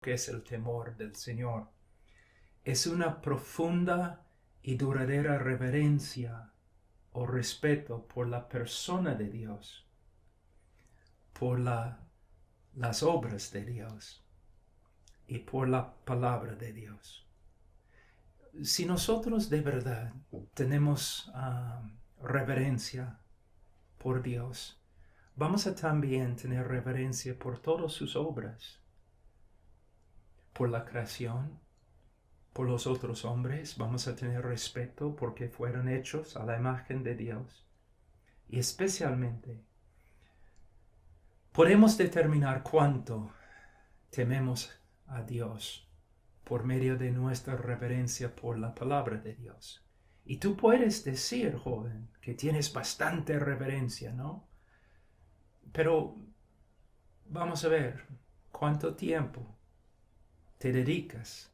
que es el temor del Señor. Es una profunda y duradera reverencia o respeto por la persona de Dios, por las obras de Dios y por la palabra de Dios. Si nosotros de verdad tenemos reverencia por Dios, vamos a también tener reverencia por todas sus obras, por la creación, por los otros hombres. Vamos a tener respeto porque fueron hechos a la imagen de Dios. Y especialmente, podemos determinar cuánto tememos a Dios por medio de nuestra reverencia por la palabra de Dios. Y tú puedes decir, joven, que tienes bastante reverencia, ¿no? Pero vamos a ver, ¿cuánto tiempo te dedicas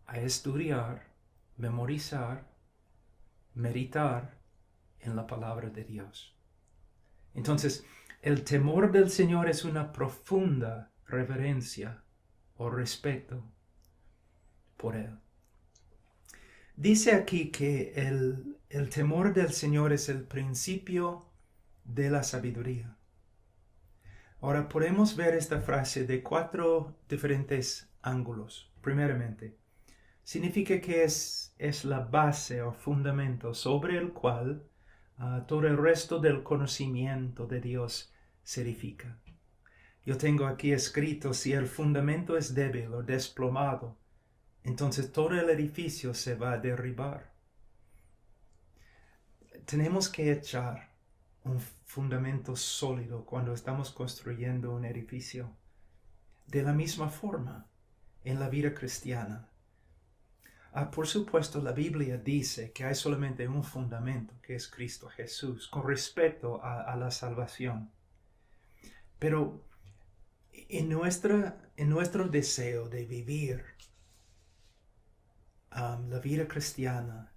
a estudiar, memorizar, meditar en la palabra de Dios? Entonces, el temor del Señor es una profunda reverencia o respeto por Él. Dice aquí que el temor del Señor es el principio de la sabiduría. Ahora podemos ver esta frase de 4 diferentes ángulos. Primeramente, significa que es la base o fundamento sobre el cual todo el resto del conocimiento de Dios se edifica. Yo tengo aquí escrito: si el fundamento es débil o desplomado, entonces todo el edificio se va a derribar. Tenemos que echar un fundamento sólido cuando estamos construyendo un edificio. De la misma forma, en la vida cristiana. Por supuesto, la Biblia dice que hay solamente un fundamento, que es Cristo Jesús, con respecto a la salvación. Pero en nuestro deseo de vivir la vida cristiana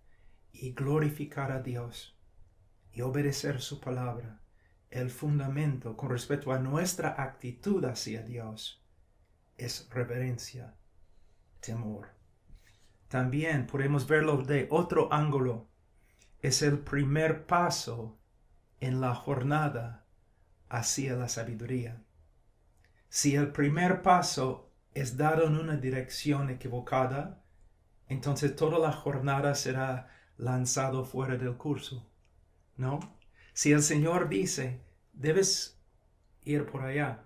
y glorificar a Dios y obedecer su palabra, el fundamento con respecto a nuestra actitud hacia Dios es reverencia, temor. También podemos verlo de otro ángulo. Es el primer paso en la jornada hacia la sabiduría. Si el primer paso es dado en una dirección equivocada, entonces toda la jornada será lanzado fuera del curso, ¿no? Si el Señor dice, debes ir por allá,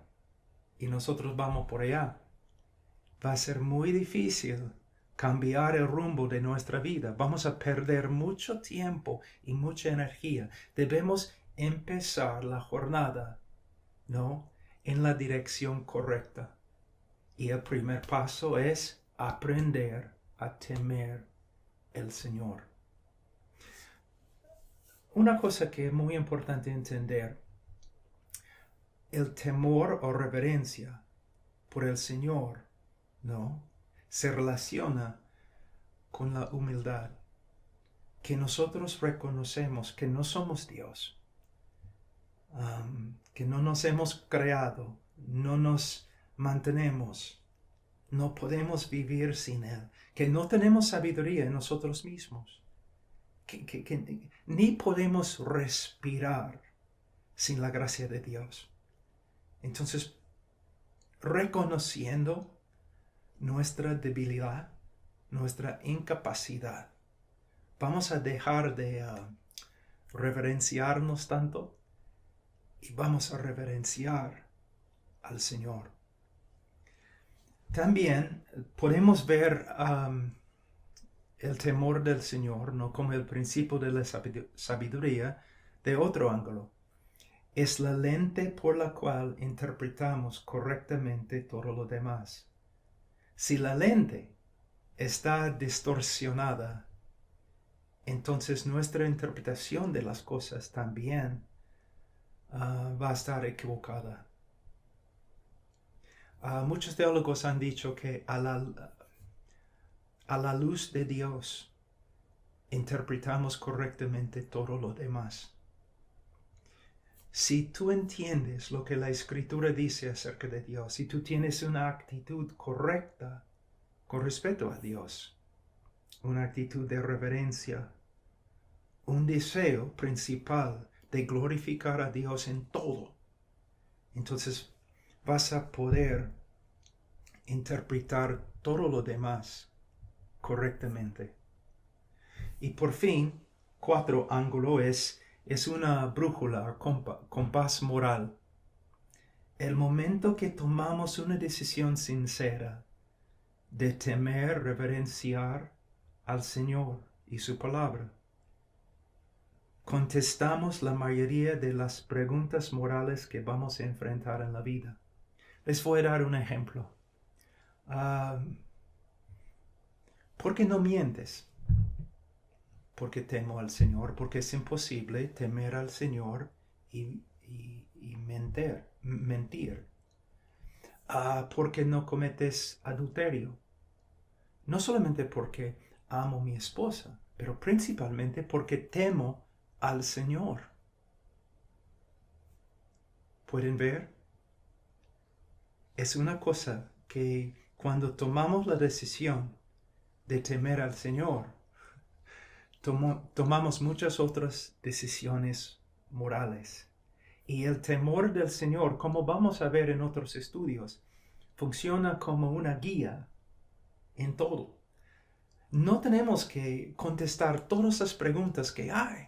y nosotros vamos por allá, va a ser muy difícil cambiar el rumbo de nuestra vida. Vamos a perder mucho tiempo y mucha energía. Debemos empezar la jornada, ¿no?, en la dirección correcta. Y el primer paso es aprender a temer el Señor. Una cosa que es muy importante entender: el temor o reverencia por el Señor, ¿no?, se relaciona con la humildad, que nosotros reconocemos que no somos Dios, que no nos hemos creado, no nos mantenemos, no podemos vivir sin Él, que no tenemos sabiduría en nosotros mismos, que ni podemos respirar sin la gracia de Dios. Entonces, reconociendo nuestra debilidad, nuestra incapacidad, vamos a dejar de reverenciarnos tanto y vamos a reverenciar al Señor. También podemos ver el temor del Señor, no como el principio de la sabiduría, de otro ángulo. Es la lente por la cual interpretamos correctamente todo lo demás. Si la lente está distorsionada, entonces nuestra interpretación de las cosas también va a estar equivocada. Muchos teólogos han dicho que a la luz de Dios interpretamos correctamente todo lo demás. Si tú entiendes lo que la Escritura dice acerca de Dios, si tú tienes una actitud correcta con respecto a Dios, una actitud de reverencia, un deseo principal de glorificar a Dios en todo, entonces vas a poder interpretar todo lo demás correctamente. Y por fin, 4 ángulo es una brújula, compás moral. El momento que tomamos una decisión sincera de temer, reverenciar al Señor y su palabra, contestamos la mayoría de las preguntas morales que vamos a enfrentar en la vida. Les voy a dar un ejemplo. ¿Por qué no mientes? Porque temo al Señor, porque es imposible temer al Señor y mentir. Porque no cometes adulterio. No solamente porque amo a mi esposa, pero principalmente porque temo al Señor. ¿Pueden ver? Es una cosa que cuando tomamos la decisión de temer al Señor, tomamos muchas otras decisiones morales. Y el temor del Señor, como vamos a ver en otros estudios, funciona como una guía en todo. No tenemos que contestar todas las preguntas que hay,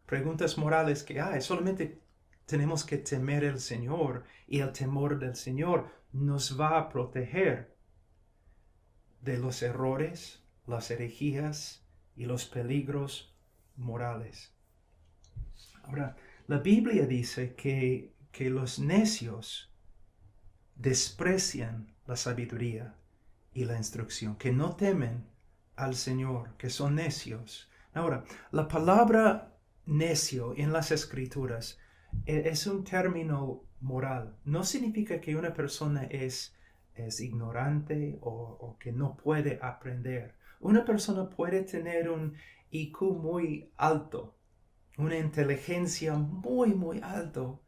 preguntas morales que hay, solamente tenemos que temer al Señor, y el temor del Señor nos va a proteger de los errores, las herejías y los peligros morales. Ahora, la Biblia dice que los necios desprecian la sabiduría y la instrucción, que no temen al Señor, que son necios. Ahora, la palabra necio en las Escrituras es un término moral. No significa que una persona es ignorante o que no puede aprender. Una persona puede tener un IQ muy alto, una inteligencia muy, muy alto,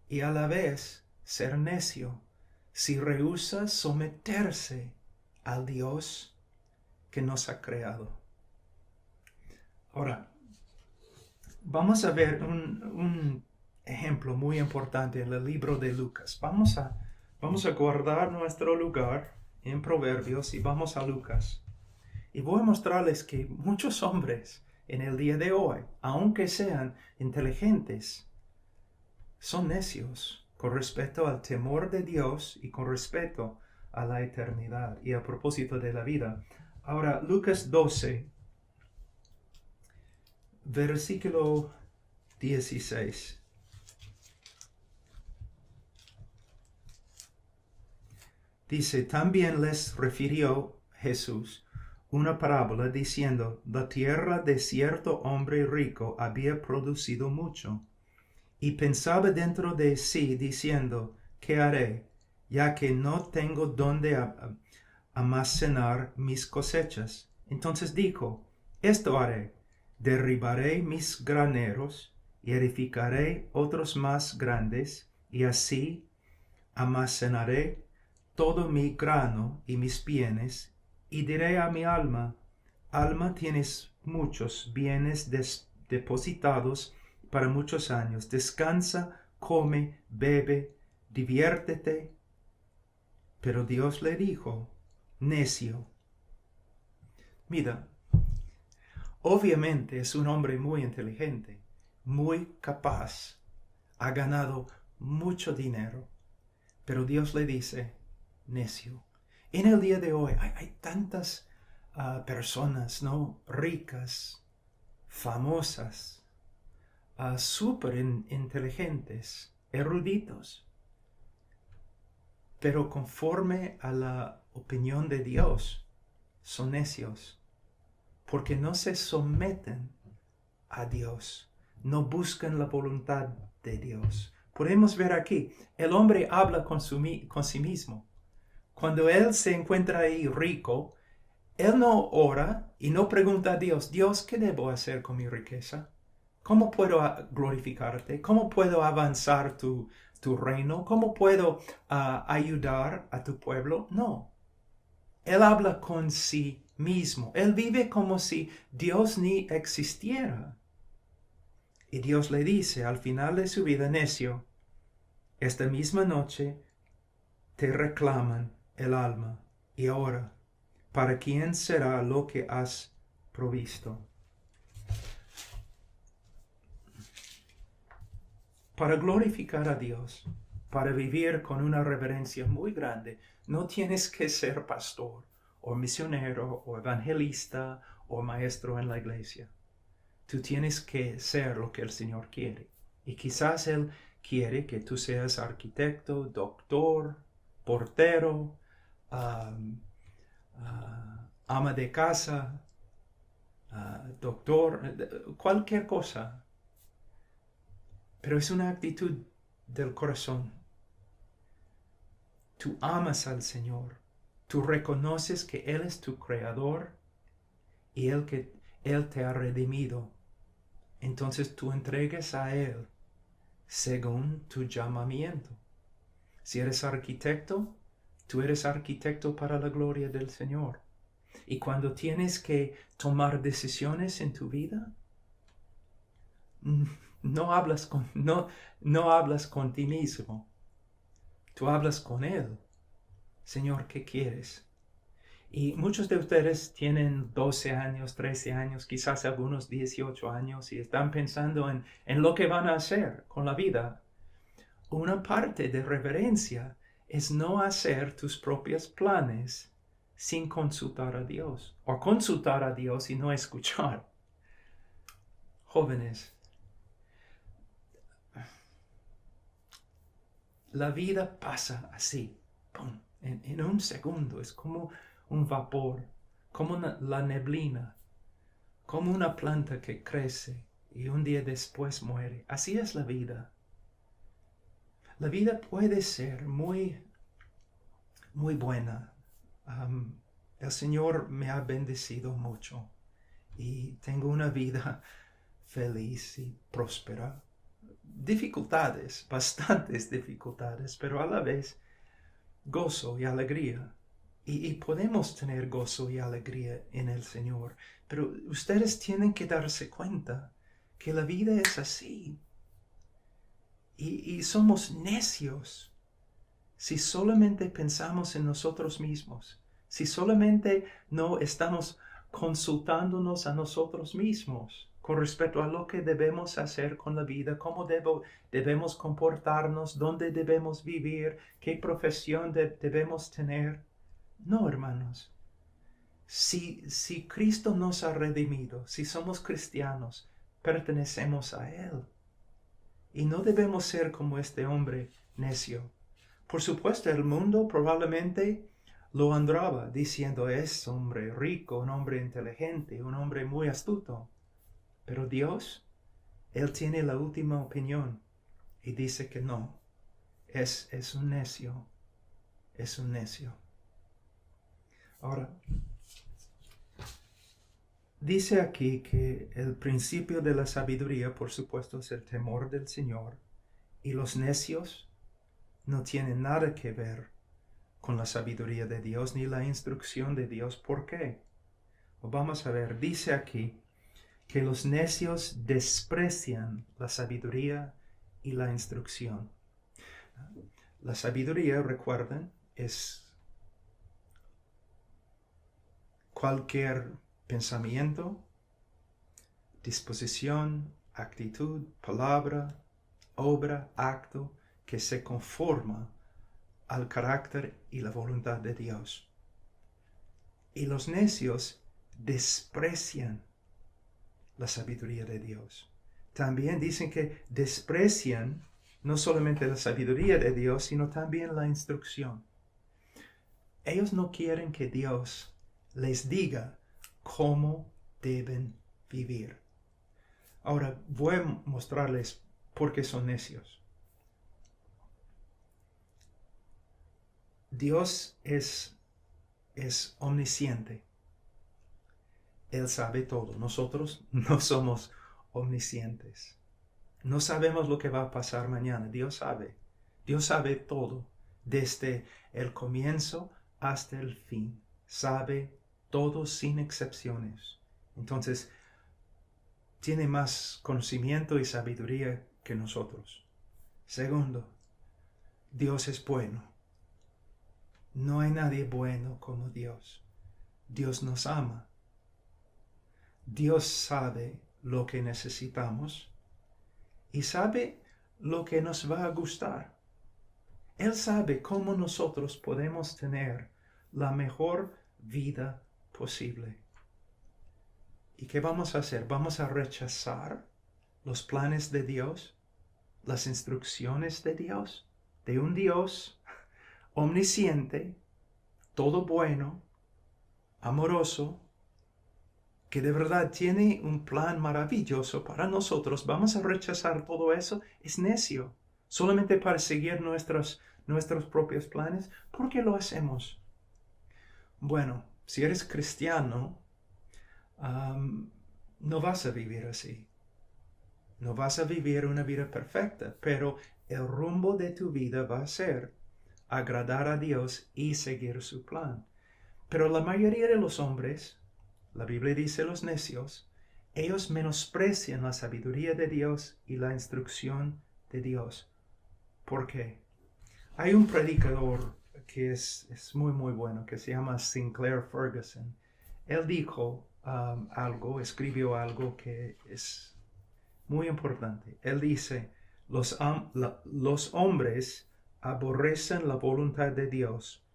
y a la vez ser necio si rehúsa someterse al Dios que nos ha creado. Ahora, vamos a ver un ejemplo muy importante en el libro de Lucas. Vamos a guardar nuestro lugar en Proverbios y vamos a Lucas. Y voy a mostrarles que muchos hombres en el día de hoy, aunque sean inteligentes, son necios con respecto al temor de Dios y con respecto a la eternidad y a propósito de la vida. Ahora, Lucas 12, versículo 16. Dice, también les refirió Jesús una parábola diciendo, la tierra de cierto hombre rico había producido mucho, y pensaba dentro de sí diciendo, ¿qué haré, ya que no tengo donde almacenar mis cosechas? Entonces dijo, esto haré, derribaré mis graneros y edificaré otros más grandes, y así almacenaré todo mi grano y mis bienes, y diré a mi alma, alma, tienes muchos bienes depositados para muchos años, descansa, come, bebe, diviértete. Pero Dios le dijo, necio, mira, obviamente es un hombre muy inteligente, muy capaz, ha ganado mucho dinero, pero Dios le dice, necio. En el día de hoy hay tantas personas, ¿no?, ricas, famosas, súper inteligentes, eruditos, pero conforme a la opinión de Dios, son necios, porque no se someten a Dios, no buscan la voluntad de Dios. Podemos ver aquí, el hombre habla con sí mismo. Cuando él se encuentra ahí rico, él no ora y no pregunta a Dios, Dios, ¿qué debo hacer con mi riqueza? ¿Cómo puedo glorificarte? ¿Cómo puedo avanzar tu reino? ¿Cómo puedo ayudar a tu pueblo? No. Él habla con sí mismo. Él vive como si Dios ni existiera. Y Dios le dice al final de su vida: necio, esta misma noche te reclaman el alma. Y ahora, ¿para quién será lo que has provisto? Para glorificar a Dios, para vivir con una reverencia muy grande, no tienes que ser pastor, o misionero, o evangelista, o maestro en la iglesia. Tú tienes que ser lo que el Señor quiere. Y quizás Él quiere que tú seas arquitecto, doctor, portero, ama de casa, doctor, cualquier cosa. Pero es una actitud del corazón. Tú amas al Señor. Tú reconoces que Él es tu creador y que Él te ha redimido. Entonces tú entregues a Él según tu llamamiento. Si eres arquitecto, tú eres arquitecto para la gloria del Señor. Y cuando tienes que tomar decisiones en tu vida, no hablas con ti mismo. Tú hablas con Él. Señor, ¿qué quieres? Y muchos de ustedes tienen 12 años, 13 años, quizás algunos 18 años y están pensando en lo que van a hacer con la vida. Una parte de reverencia es no hacer tus propios planes sin consultar a Dios, o consultar a Dios y no escuchar. Jóvenes, la vida pasa así, ¡pum!, en un segundo. Es como un vapor, como la neblina, como una planta que crece y un día después muere. Así es la vida. La vida puede ser muy, muy buena. El Señor me ha bendecido mucho y tengo una vida feliz y próspera. Dificultades, bastantes dificultades, pero a la vez gozo y alegría. Y podemos tener gozo y alegría en el Señor. Pero ustedes tienen que darse cuenta que la vida es así. Y somos necios si solamente pensamos en nosotros mismos. Si solamente no estamos consultándonos a nosotros mismos con respecto a lo que debemos hacer con la vida, cómo debemos comportarnos, dónde debemos vivir, qué profesión debemos tener. No, hermanos. Si Cristo nos ha redimido, si somos cristianos, pertenecemos a Él. Y no debemos ser como este hombre necio. Por supuesto, el mundo probablemente lo honraba, diciendo: es hombre rico, un hombre inteligente, un hombre muy astuto. Pero Dios, Él tiene la última opinión y dice que no, es un necio, es un necio. Ahora, dice aquí que el principio de la sabiduría, por supuesto, es el temor del Señor, y los necios no tienen nada que ver con la sabiduría de Dios ni la instrucción de Dios. ¿Por qué? Vamos a ver, dice aquí que los necios desprecian la sabiduría y la instrucción. La sabiduría, recuerden, es cualquier pensamiento, disposición, actitud, palabra, obra, acto que se conforma al carácter y la voluntad de Dios. Y los necios desprecian la sabiduría de Dios. También dicen que desprecian no solamente la sabiduría de Dios, sino también la instrucción. Ellos no quieren que Dios les diga cómo deben vivir. Ahora voy a mostrarles por qué son necios. Dios es omnisciente. Él sabe todo. Nosotros no somos omniscientes. No sabemos lo que va a pasar mañana. Dios sabe. Dios sabe todo, desde el comienzo hasta el fin. Sabe todo sin excepciones. Entonces, tiene más conocimiento y sabiduría que nosotros. Segundo, Dios es bueno. No hay nadie bueno como Dios. Dios nos ama. Dios sabe lo que necesitamos y sabe lo que nos va a gustar. Él sabe cómo nosotros podemos tener la mejor vida posible. ¿Y qué vamos a hacer? ¿Vamos a rechazar los planes de Dios? ¿Las instrucciones de Dios? De un Dios omnisciente, todo bueno, amoroso, que de verdad tiene un plan maravilloso para nosotros. ¿Vamos a rechazar todo eso? Es necio. Solamente para seguir nuestros propios planes. ¿Por qué lo hacemos? Bueno, si eres cristiano, no vas a vivir así. No vas a vivir una vida perfecta, pero el rumbo de tu vida va a ser agradar a Dios y seguir su plan. Pero la mayoría de los hombres, la Biblia dice los necios, ellos menosprecian la sabiduría de Dios y la instrucción de Dios. ¿Por qué? Hay un predicador que es muy muy bueno, que se llama Sinclair Ferguson. Él dijo escribió algo que es muy importante. Él dice, los hombres aborrecen la voluntad de Dios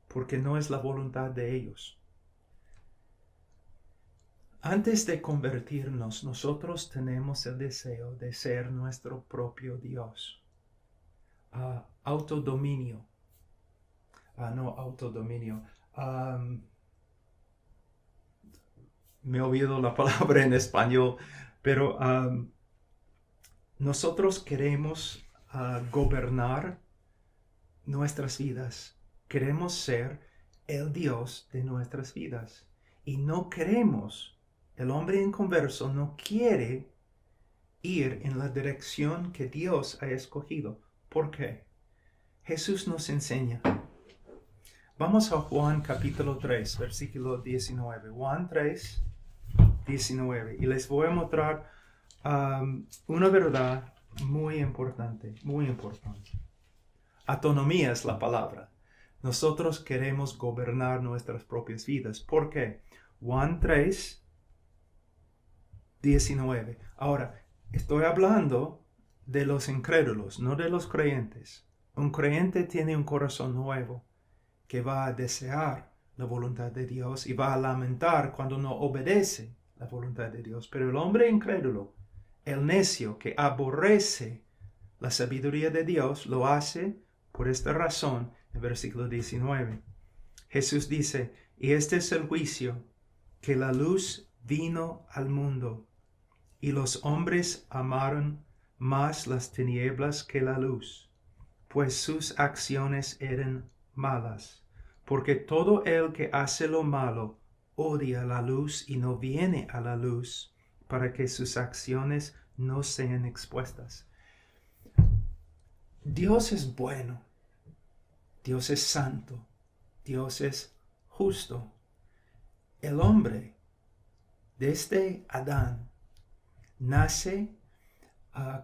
porque no es la voluntad de ellos. Antes de convertirnos, nosotros tenemos el deseo de ser nuestro propio Dios. Autodominio. No autodominio. Me he olvidado la palabra en español, pero nosotros queremos gobernar nuestras vidas. Queremos ser el Dios de nuestras vidas. Y no queremos, el hombre inconverso no quiere ir en la dirección que Dios ha escogido. ¿Por qué? Jesús nos enseña. Vamos a Juan capítulo 3, versículo 19. Juan 3, 19. Y les voy a mostrar una verdad muy importante, muy importante. Autonomía es la palabra. Nosotros queremos gobernar nuestras propias vidas. ¿Por qué? Juan 3, 19. Ahora, estoy hablando de los incrédulos, no de los creyentes. Un creyente tiene un corazón nuevo que va a desear la voluntad de Dios y va a lamentar cuando no obedece la voluntad de Dios. Pero el hombre incrédulo, el necio que aborrece la sabiduría de Dios, lo hace por esta razón. En versículo 19, Jesús dice, y este es el juicio, que la luz vino al mundo, y los hombres amaron más las tinieblas que la luz, pues sus acciones eran malas. Porque todo el que hace lo malo odia la luz y no viene a la luz, para que sus acciones no sean expuestas. Dios es bueno. Dios es santo. Dios es justo. El hombre, desde Adán, nace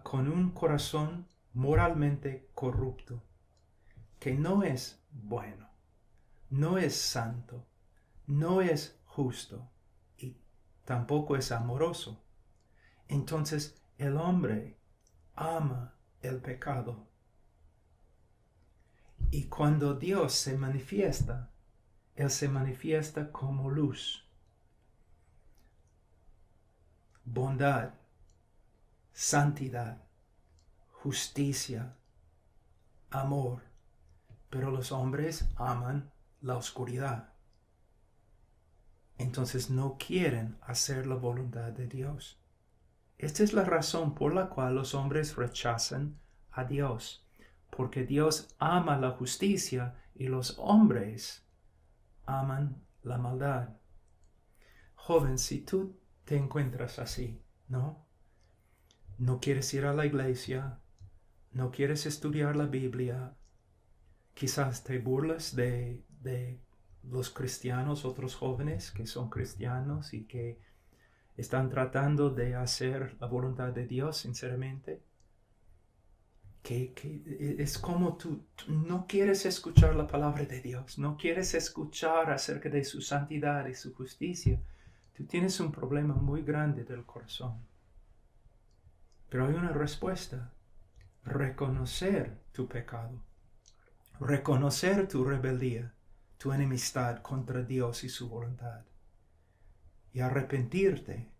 con un corazón moralmente corrupto, que no es bueno, no es santo, no es justo y tampoco es amoroso. Entonces el hombre ama el pecado. Y cuando Dios se manifiesta, Él se manifiesta como luz, bondad, santidad, justicia, amor. Pero los hombres aman la oscuridad. Entonces no quieren hacer la voluntad de Dios. Esta es la razón por la cual los hombres rechazan a Dios. Porque Dios ama la justicia y los hombres aman la maldad. Joven, si tú te encuentras así, ¿no? no quieres ir a la iglesia, no quieres estudiar la Biblia, quizás te burlas de los cristianos, otros jóvenes que son cristianos y que están tratando de hacer la voluntad de Dios sinceramente. Que es como tú no quieres escuchar la palabra de Dios, no quieres escuchar acerca de su santidad y su justicia. Tú tienes un problema muy grande del corazón. Pero hay una respuesta: reconocer tu pecado, reconocer tu rebeldía, tu enemistad contra Dios y su voluntad, y arrepentirte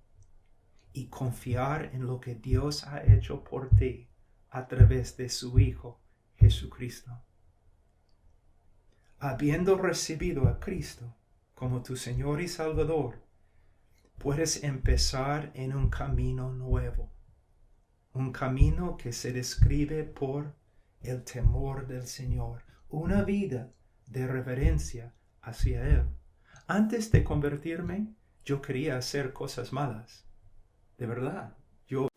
y confiar en lo que Dios ha hecho por ti a través de su Hijo Jesucristo. Habiendo recibido a Cristo como tu Señor y Salvador, puedes empezar en un camino nuevo, un camino que se describe por el temor del Señor, una vida de reverencia hacia Él. Antes de convertirme, yo quería hacer cosas malas, de verdad. Yo